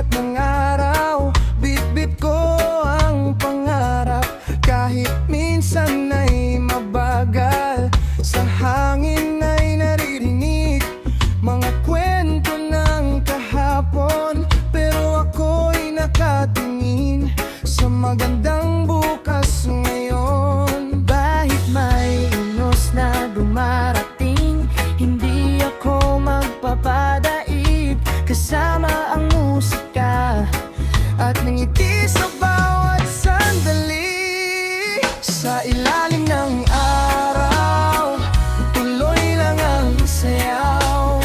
sikat ng araw, bit-bit ko ang pangarap. Kahit minsan ay mabagal, sa hangin ay naririnig mga kwento ng kahapon. Pero ako'y nakatingin sa magandang bukas ngayon. Kahit may unos na dumarating, hindi ako magpapadaig. Kasama ang musika At nangiti sa bawat sandali. Sa ilalim ng araw, tuloy lang ang sayaw.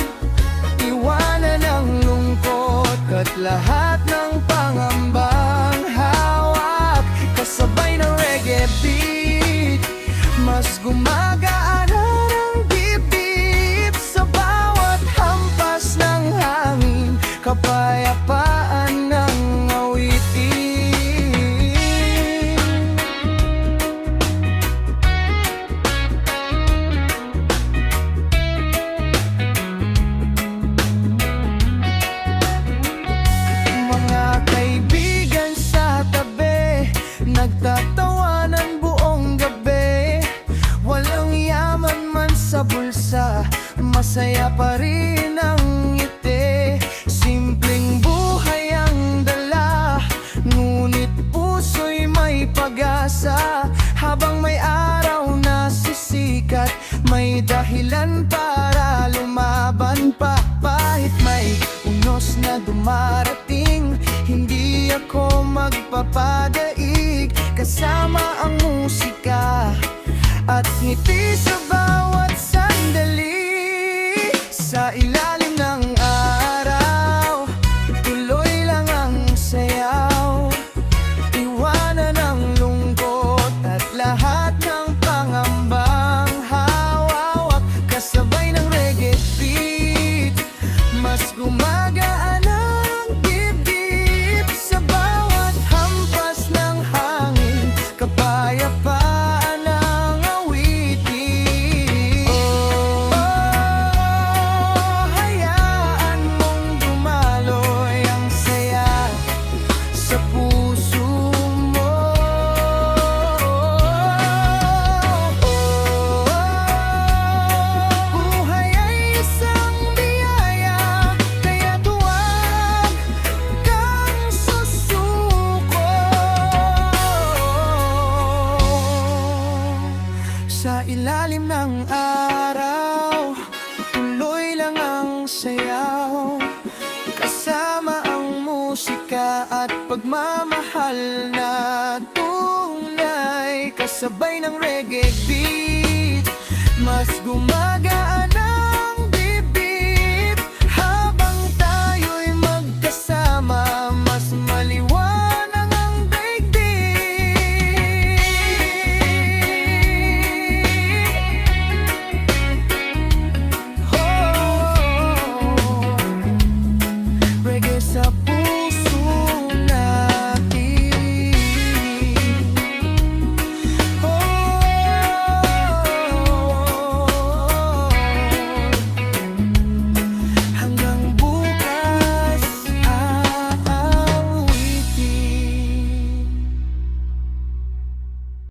Iwanan ang lungkot at lahat ng pangambang hawak. Kasabay ng reggae beat, mas gumagaan ang dibdib. Sa bawat hampas ng hangin, kapayapaan ng awitin. Mga kaibigan sa tabi, nagtatawanan buong gabi. Walang yaman man sa bulsa, masaya pa rin ang ngiti. Simpleng buhay ang dala, ngunit puso'y may pag-asa. Habang may araw na sisikat, may dahilan para lumaban pa. Kahit may unos na dumarating, hindi ako magpapadaig. Kasama ang musika at ngiti sa bawat sandali. Sa ilalim ng araw, tuloy lang ang sayaw. Iwanan ang lungkot at lahat ng pangambang hawak. Kasabay ng reggae beat, mas gumagaan ang dibdib. Sa bawat hampas ng hangin, kapayapaan ang awitin. Hayaan mong dumaloy ang saya sa puso mo. Buhay ay isang biyaya, kaya huwag kang susuko. Sa ilalim ng araw, tuloy lang ang sayaw. Kasama ang musika at pagmamahal na tunay. Kasabay ng reggae beat, mas gumagaan